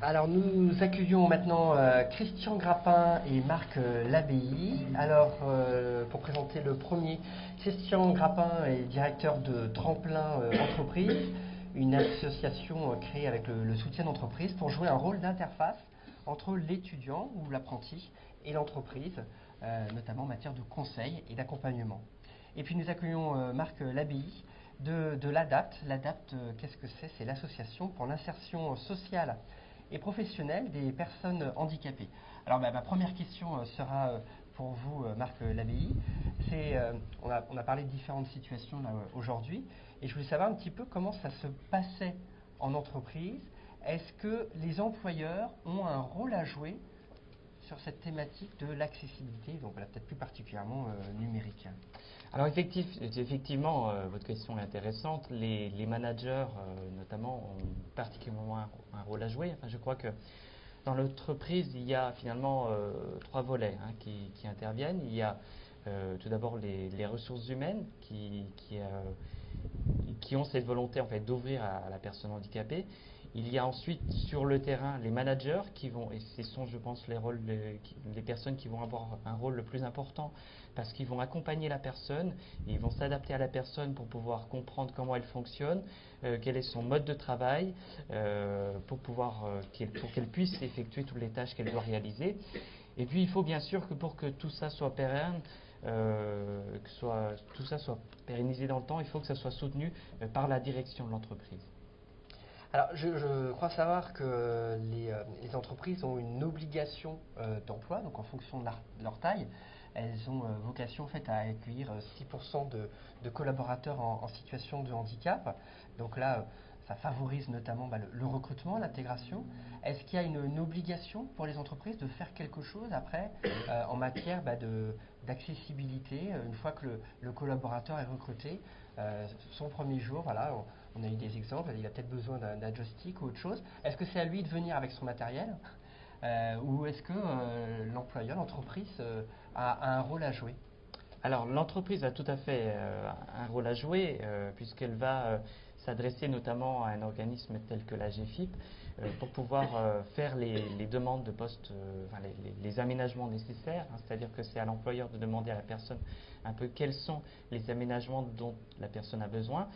Alors nous accueillons maintenant Christian Grappin et Marc Labbaye. Alors pour présenter le premier, Christian Grappin est directeur de Tremplin Entreprise, une association créée avec le soutien d'entreprise pour jouer un rôle d'interface entre l'étudiant ou l'apprenti et l'entreprise, notamment en matière de conseil et d'accompagnement. Et puis nous accueillons Marc Labbaye de l'ADAPT. L'ADAPT, qu'est-ce que c'est? C'est l'association pour l'insertion sociale et professionnelle des personnes handicapées. Alors ma première question sera pour vous, Marc Labbaye. On a parlé de différentes situations là, aujourd'hui, et je voulais savoir un petit peu comment ça se passait en entreprise. Est-ce que les employeurs ont un rôle à jouer sur cette thématique de l'accessibilité, donc voilà, peut-être plus particulièrement numérique? Alors effectivement, votre question est intéressante. Les managers, notamment, ont particulièrement un rôle à jouer. Enfin, je crois que dans l'entreprise, il y a finalement trois volets qui interviennent. Il y a tout d'abord les ressources humaines qui ont cette volonté en fait d'ouvrir à la personne handicapée. Il y a ensuite sur le terrain les managers qui vont, et ce sont je pense les personnes qui vont avoir un rôle le plus important parce qu'ils vont accompagner la personne, et ils vont s'adapter à la personne pour pouvoir comprendre comment elle fonctionne, quel est son mode de travail, pour qu'elle puisse effectuer toutes les tâches qu'elle doit réaliser. Et puis il faut bien sûr que pour que tout ça soit pérenne, tout ça soit pérennisé dans le temps, il faut que ça soit soutenu par la direction de l'entreprise. Alors, je crois savoir que les entreprises ont une obligation d'emploi, donc en fonction de leur taille, elles ont vocation en fait à accueillir 6% de collaborateurs en situation de handicap. Donc là, ça favorise notamment le recrutement, l'intégration. Est-ce qu'il y a une obligation pour les entreprises de faire quelque chose après en matière d'accessibilité une fois que le collaborateur est recruté son premier jour, voilà, on a eu des exemples, il a peut-être besoin d'un joystick ou autre chose. Est-ce que c'est à lui de venir avec son matériel ou est-ce que l'employeur, l'entreprise a un rôle à jouer? Alors l'entreprise a tout à fait un rôle à jouer puisqu'elle va s'adresser notamment à un organisme tel que la GFIP pour pouvoir faire les demandes de poste, enfin, les aménagements nécessaires, c'est-à-dire que c'est à l'employeur de demander à la personne un peu quels sont les aménagements dont la personne a besoin.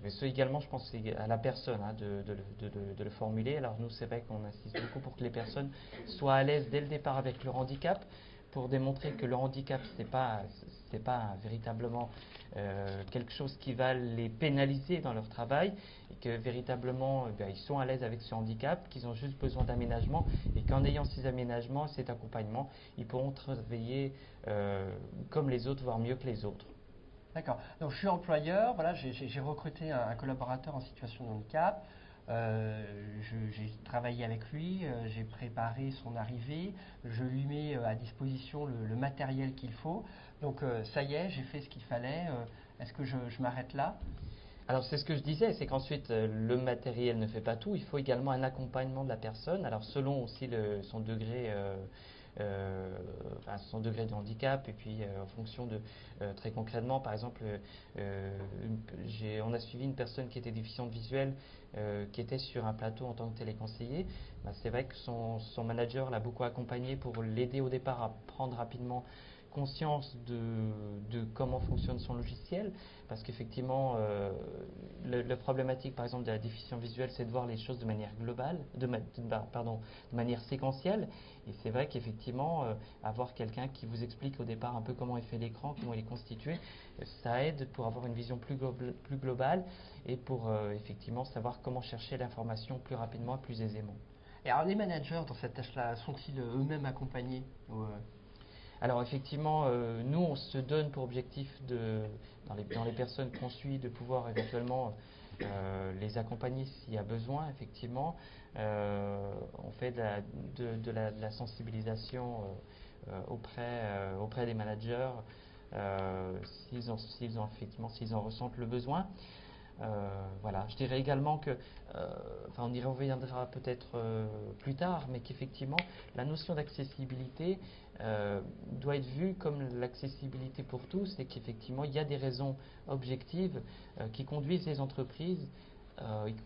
Et ce également, je pense, c'est à la personne de le formuler. Alors nous, c'est vrai qu'on insiste beaucoup pour que les personnes soient à l'aise dès le départ avec leur handicap, pour démontrer que le handicap, c'est pas véritablement quelque chose qui va les pénaliser dans leur travail, et que véritablement ils sont à l'aise avec ce handicap, qu'ils ont juste besoin d'aménagement, et qu'en ayant ces aménagements, cet accompagnement, ils pourront travailler comme les autres, voire mieux que les autres. D'accord. Donc je suis employeur, voilà, j'ai recruté un collaborateur en situation de handicap. J'ai travaillé avec lui, j'ai préparé son arrivée, je lui mets à disposition le matériel qu'il faut. Donc ça y est, j'ai fait ce qu'il fallait. Est-ce que je m'arrête là? Alors c'est ce que je disais, c'est qu'ensuite le matériel ne fait pas tout, il faut également un accompagnement de la personne, alors selon aussi son degré de handicap, et puis en fonction de, très concrètement, par exemple, on a suivi une personne qui était déficiente visuelle, qui était sur un plateau en tant que téléconseiller. C'est vrai que son manager l'a beaucoup accompagné pour l'aider au départ à prendre rapidement conscience de comment fonctionne son logiciel, parce qu'effectivement, la problématique, par exemple, de la déficience visuelle, c'est de voir les choses de manière globale, de manière séquentielle. Et c'est vrai qu'effectivement, avoir quelqu'un qui vous explique au départ un peu comment est fait l'écran, comment il est constitué, ça aide pour avoir une vision plus globale, et pour effectivement savoir comment chercher l'information plus rapidement et plus aisément. Et alors les managers dans cette tâche-là sont-ils eux-mêmes accompagnés Alors effectivement, nous on se donne pour objectif dans les personnes qu'on suit, de pouvoir éventuellement les accompagner s'il y a besoin. Effectivement, on fait de la sensibilisation auprès des managers, s'ils en ressentent le besoin. Voilà. Je dirais également que, on y reviendra peut-être plus tard, mais qu'effectivement, la notion d'accessibilité doit être vue comme l'accessibilité pour tous, et qu'effectivement, il y a des raisons objectives qui conduisent les entreprises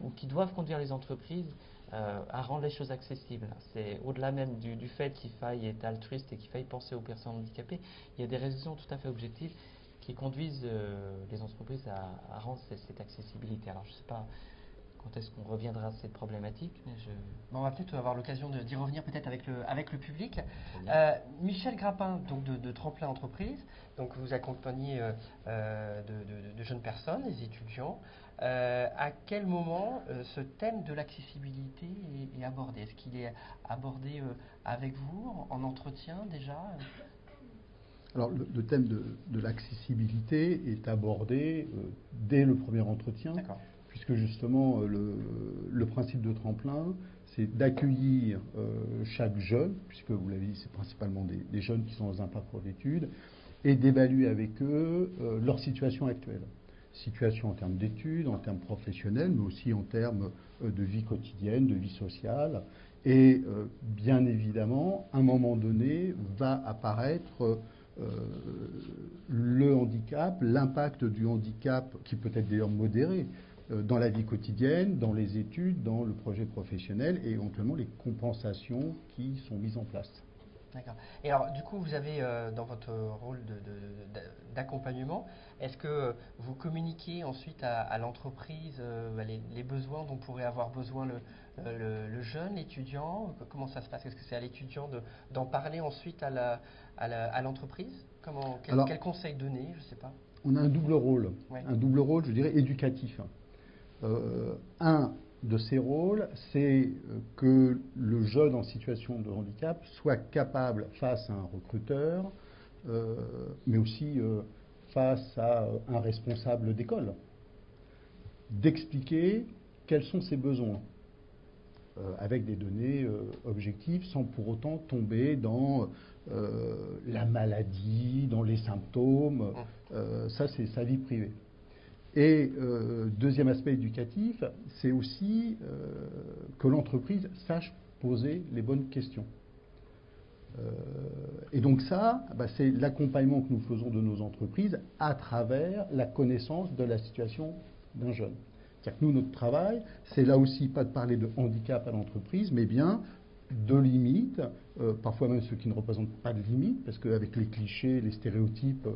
ou qui doivent conduire les entreprises à rendre les choses accessibles. C'est au-delà même du fait qu'il faille être altruiste et qu'il faille penser aux personnes handicapées, il y a des raisons tout à fait objectives qui conduisent les entreprises à rendre cette accessibilité. Alors je ne sais pas quand est-ce qu'on reviendra à cette problématique, mais Bon, on va peut-être avoir l'occasion d'y revenir peut-être avec le public. Michel Grappin, donc de Tremplin Entreprise, donc vous accompagnez de jeunes personnes, des étudiants. À quel moment ce thème de l'accessibilité est abordé? Est-ce qu'il est abordé avec vous en entretien déjà? Alors le thème de l'accessibilité est abordé dès le premier entretien, puisque justement le principe de Tremplin, c'est d'accueillir chaque jeune, puisque vous l'avez dit, c'est principalement des jeunes qui sont dans un parcours d'études, et d'évaluer avec eux leur situation actuelle. Situation en termes d'études, en termes professionnels, mais aussi en termes de vie quotidienne, de vie sociale. Et bien évidemment, à un moment donné, va apparaître le handicap, l'impact du handicap, qui peut être d'ailleurs modéré, dans la vie quotidienne, dans les études, dans le projet professionnel, et éventuellement les compensations qui sont mises en place. D'accord. Et alors, du coup, vous avez, dans votre rôle d'accompagnement, est-ce que vous communiquez ensuite à l'entreprise les besoins dont pourrait avoir besoin le jeune, l'étudiant? Comment ça se passe? Est-ce que c'est à l'étudiant d'en parler ensuite à l'entreprise? Quel conseil donner? Je ne sais pas. On a un double rôle. Ouais. Un double rôle, je dirais, éducatif. Un de ces rôles, c'est que le jeune en situation de handicap soit capable, face à un recruteur, mais aussi face à un responsable d'école, d'expliquer quels sont ses besoins, avec des données objectives, sans pour autant tomber dans la maladie, dans les symptômes. Ça, c'est sa vie privée. Et deuxième aspect éducatif, c'est aussi que l'entreprise sache poser les bonnes questions. Et donc ça, c'est l'accompagnement que nous faisons de nos entreprises à travers la connaissance de la situation d'un jeune. C'est-à-dire que nous, notre travail, c'est là aussi pas de parler de handicap à l'entreprise, mais bien de limites, parfois même ceux qui ne représentent pas de limites, parce qu'avec les clichés, les stéréotypes,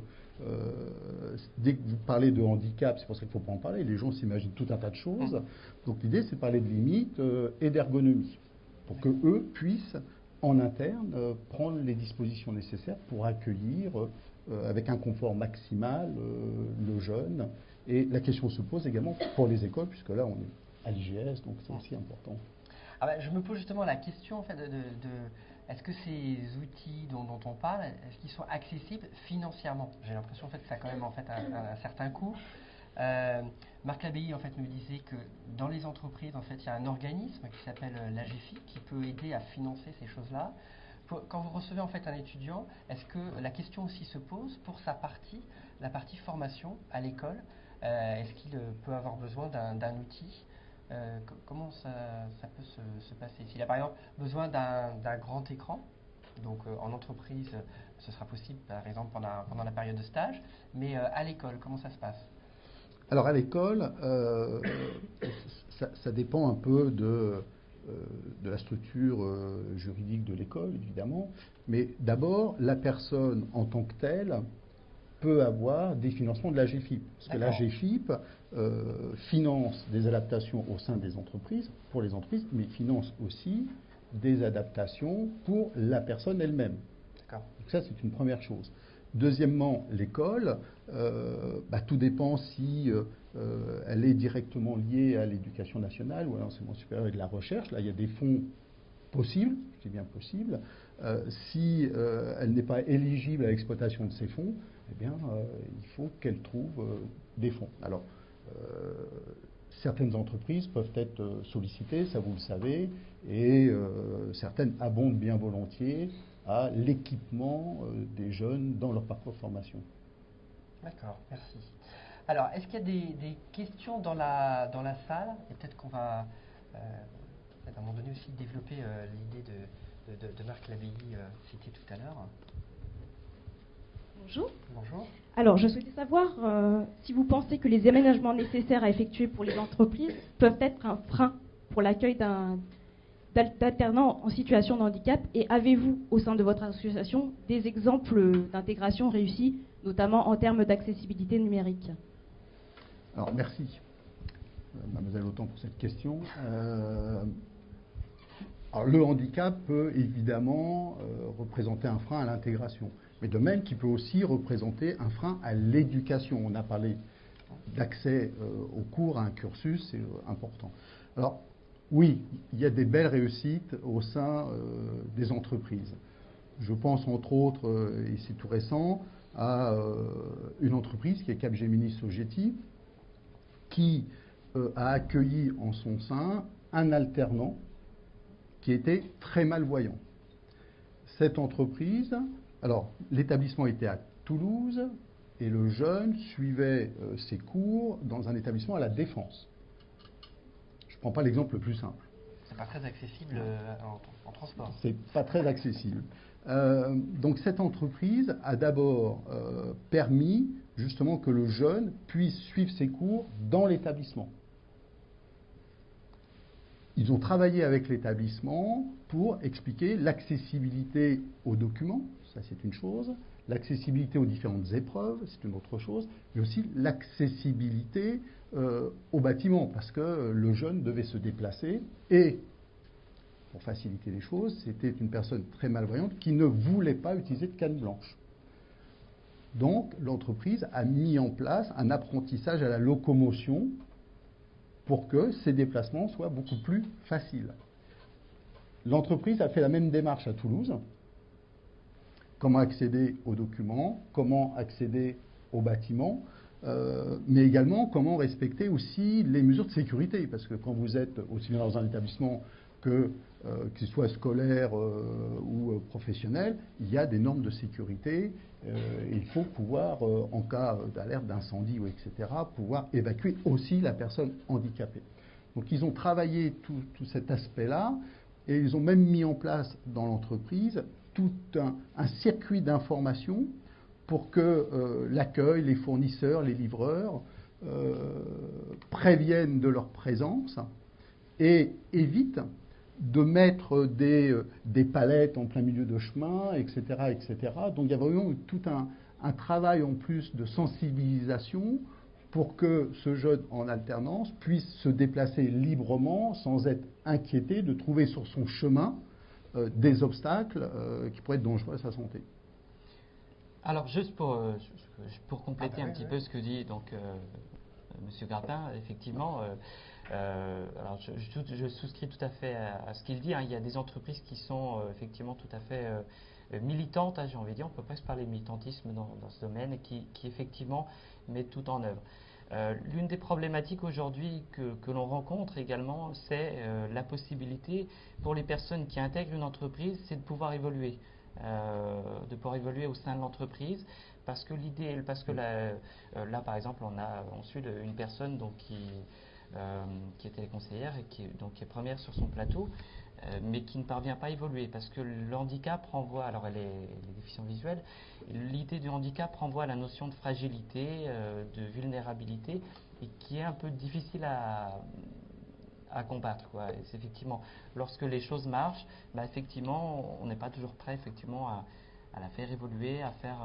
dès que vous parlez de handicap, c'est pour ça qu'il ne faut pas en parler, les gens s'imaginent tout un tas de choses. Donc l'idée, c'est de parler de limites et d'ergonomie, pour qu'eux puissent, en interne, prendre les dispositions nécessaires pour accueillir, avec un confort maximal, le jeune. Et la question se pose également pour les écoles, puisque là, on est à l'IGS, donc c'est aussi important. Je me pose justement la question en fait, est-ce que ces outils dont on parle, est-ce qu'ils sont accessibles financièrement? J'ai l'impression en fait, que ça a quand même en fait, un certain coût. Marc Labbaye en fait, nous disait que dans les entreprises, en fait, il y a un organisme qui s'appelle l'AGFIP qui peut aider à financer ces choses-là. Quand vous recevez en fait, un étudiant, est-ce que la question aussi se pose pour la partie formation à l'école? Est-ce qu'il peut avoir besoin d'un outil? Comment ça peut se passer? S'il a par exemple besoin d'un grand écran, donc en entreprise, ce sera possible par exemple pendant la période de stage, mais à l'école, comment ça se passe? Alors à l'école, ça dépend un peu de la structure juridique de l'école, évidemment, mais d'abord, la personne en tant que telle peut avoir des financements de la GFIP. Parce que la GFIP finance des adaptations au sein des entreprises, pour les entreprises, mais finance aussi des adaptations pour la personne elle-même. Donc ça, c'est une première chose. Deuxièmement, l'école, tout dépend si elle est directement liée à l'éducation nationale ou à l'enseignement supérieur et de la recherche. Là, il y a des fonds possibles, je dis bien possibles. Si elle n'est pas éligible à l'exploitation de ces fonds, eh bien, il faut qu'elle trouve des fonds. Alors, certaines entreprises peuvent être sollicitées, ça vous le savez, et certaines abondent bien volontiers à l'équipement des jeunes dans leur parcours de formation. D'accord, merci. Alors, est-ce qu'il y a des questions dans la salle? Et peut-être qu'on va, à un moment donné, aussi développer l'idée de Marc Labbaye citée tout à l'heure. Bonjour. Bonjour. Alors, je souhaitais savoir si vous pensez que les aménagements nécessaires à effectuer pour les entreprises peuvent être un frein pour l'accueil d'un d'alternants en situation de handicap, et avez-vous, au sein de votre association, des exemples d'intégration réussie, notamment en termes d'accessibilité numérique? Alors, merci, mademoiselle Autant, pour cette question. Alors, le handicap peut évidemment représenter un frein à l'intégration, mais de même qu'il peut aussi représenter un frein à l'éducation. On a parlé d'accès aux cours, à un cursus, c'est important. Alors, oui, il y a des belles réussites au sein des entreprises. Je pense entre autres, et c'est tout récent, à une entreprise qui est Capgemini Sogeti, qui a accueilli en son sein un alternant qui était très malvoyant. Cette entreprise, alors l'établissement était à Toulouse et le jeune suivait ses cours dans un établissement à La Défense. Je ne prends pas l'exemple le plus simple. C'est pas très accessible en transport. C'est pas très accessible. Donc cette entreprise a d'abord permis justement que le jeune puisse suivre ses cours dans l'établissement. Ils ont travaillé avec l'établissement pour expliquer l'accessibilité aux documents, ça c'est une chose, l'accessibilité aux différentes épreuves, c'est une autre chose, mais aussi l'accessibilité au bâtiment, parce que le jeune devait se déplacer et, pour faciliter les choses, c'était une personne très malvoyante qui ne voulait pas utiliser de canne blanche. Donc l'entreprise a mis en place un apprentissage à la locomotion pour que ces déplacements soient beaucoup plus faciles. L'entreprise a fait la même démarche à Toulouse. Comment accéder aux documents, comment accéder aux bâtiments, mais également comment respecter aussi les mesures de sécurité. Parce que quand vous êtes aussi bien dans un établissement qu'il soit scolaire ou professionnel, il y a des normes de sécurité. Il faut pouvoir, en cas d'alerte, d'incendie, etc., pouvoir évacuer aussi la personne handicapée. Donc ils ont travaillé tout cet aspect-là et ils ont même mis en place dans l'entreprise tout un circuit d'information pour que l'accueil, les fournisseurs, les livreurs préviennent de leur présence et évitent de mettre des palettes en plein milieu de chemin, etc., etc. Donc il y a vraiment tout un travail en plus de sensibilisation pour que ce jeune en alternance puisse se déplacer librement sans être inquiété de trouver sur son chemin des obstacles qui pourraient être dangereux à sa santé. Alors juste pour compléter un petit peu ce que dit donc Monsieur Grappin, effectivement, alors je souscris tout à fait à ce qu'il dit. Hein. Il y a des entreprises qui sont effectivement tout à fait militantes, hein, j'ai envie de dire, on peut presque parler de militantisme dans ce domaine, et qui effectivement mettent tout en œuvre. L'une des problématiques aujourd'hui que l'on rencontre également, c'est la possibilité pour les personnes qui intègrent une entreprise, c'est de pouvoir évoluer. Au sein de l'entreprise, parce que là par exemple on suit une personne donc qui est téléconseillère et qui est première sur son plateau, mais qui ne parvient pas à évoluer parce que le handicap renvoie, alors elle est déficiente visuelle, l'idée du handicap renvoie à la notion de fragilité, de vulnérabilité, et qui est un peu difficile à combattre, quoi. Et c'est effectivement, lorsque les choses marchent, bah effectivement, on n'est pas toujours prêt effectivement à la faire évoluer, à faire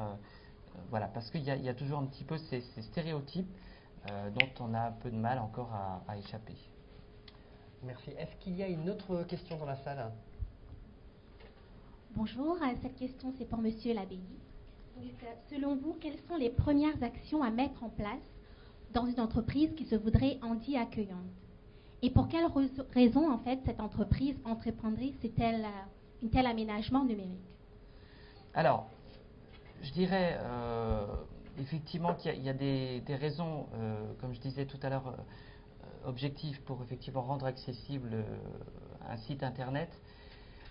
voilà, parce qu'il y a toujours un petit peu ces stéréotypes dont on a un peu de mal encore à échapper. Merci. Est-ce qu'il y a une autre question dans la salle? Bonjour, cette question c'est pour Monsieur Labbaye. Selon vous, quelles sont les premières actions à mettre en place dans une entreprise qui se voudrait handi-accueillante? Et pour quelles raisons, en fait, cette entreprise entreprendrait un tel aménagement numérique? Alors, je dirais effectivement qu'il y a des raisons, comme je disais tout à l'heure, objectives pour effectivement rendre accessible un site internet.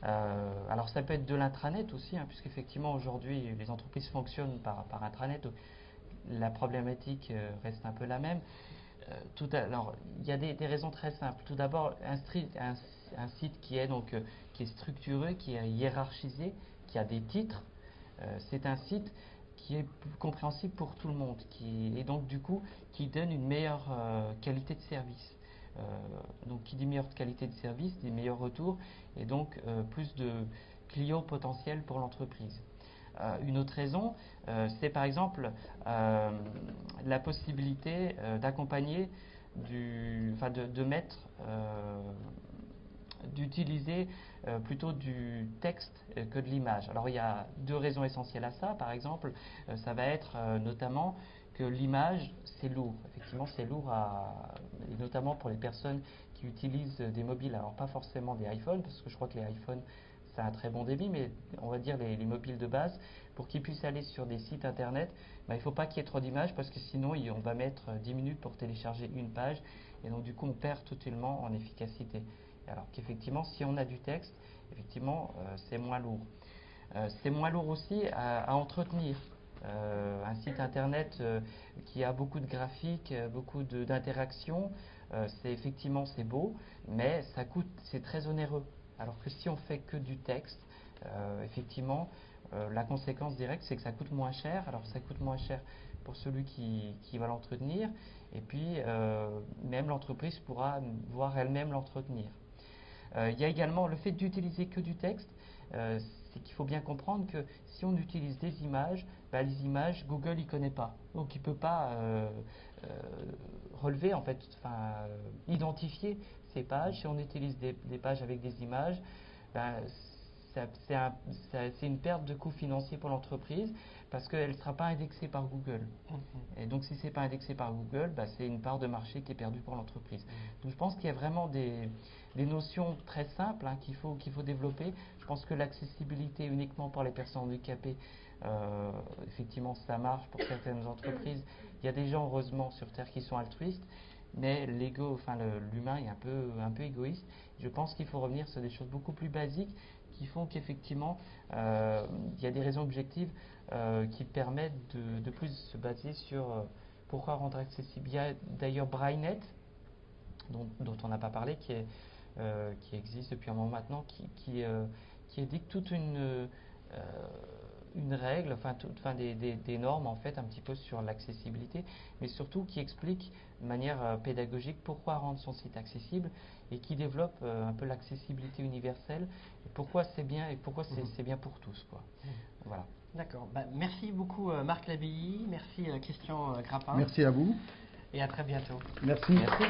Alors ça peut être de l'intranet aussi, hein, puisqu'effectivement aujourd'hui les entreprises fonctionnent par intranet, donc la problématique reste un peu la même. Alors il y a des raisons très simples. Tout d'abord, un site qui est structuré, qui est hiérarchisé, qui a des titres, c'est un site qui est compréhensible pour tout le monde, et donc du coup qui donne une meilleure qualité de service. Donc qui dit meilleure qualité de service, dit meilleur retour, et donc plus de clients potentiels pour l'entreprise. Une autre raison, c'est par exemple la possibilité d'accompagner, d'utiliser plutôt du texte que de l'image. Alors il y a deux raisons essentielles à ça. Par exemple, ça va être notamment que l'image, c'est lourd. Effectivement, c'est lourd, et notamment pour les personnes qui utilisent des mobiles. Alors pas forcément des iPhones, parce que je crois que les iPhones, ça a un très bon débit, mais on va dire les mobiles de base, pour qu'ils puissent aller sur des sites internet, il ne faut pas qu'il y ait trop d'images, parce que sinon on va mettre 10 minutes pour télécharger une page, et donc du coup on perd totalement en efficacité. Alors qu'effectivement, si on a du texte, effectivement, c'est moins lourd. C'est moins lourd aussi à entretenir. Un site internet qui a beaucoup de graphiques, beaucoup d'interactions, effectivement c'est beau, mais ça coûte, c'est très onéreux. Alors que si on fait que du texte, effectivement, la conséquence directe, c'est que ça coûte moins cher. Alors ça coûte moins cher pour celui qui va l'entretenir, et puis même l'entreprise pourra voir elle-même l'entretenir. Il y a également le fait d'utiliser que du texte, c'est qu'il faut bien comprendre que si on utilise des images, les images, Google il connaît pas, donc il peut pas relever, en fait, identifier ces pages. Si on utilise des pages avec des images, c'est une perte de coût financier pour l'entreprise, parce qu'elle ne sera pas indexée par Google. Et donc si c'est pas indexé par Google, c'est une part de marché qui est perdue pour l'entreprise. Donc je pense qu'il y a vraiment des notions très simples qu'il faut développer. Je pense que l'accessibilité uniquement pour les personnes handicapées, effectivement ça marche pour certaines entreprises. Il y a des gens, heureusement, sur Terre qui sont altruistes, mais l'humain est un peu égoïste. Je pense qu'il faut revenir sur des choses beaucoup plus basiques qui font qu'effectivement il y a des raisons objectives qui permettent de plus se baser sur pourquoi rendre accessible. Il y a d'ailleurs BrailleNet, dont on n'a pas parlé, qui existe depuis un moment maintenant, qui édicte toute une règle, des normes en fait un petit peu sur l'accessibilité, mais surtout qui explique de manière pédagogique pourquoi rendre son site accessible, et qui développe un peu l'accessibilité universelle, et pourquoi c'est bien, et pourquoi c'est bien pour tous, quoi. Voilà. D'accord. Merci beaucoup Marc Labbaye, merci Christian Grappin. Merci à vous. Et à très bientôt. Merci. Merci.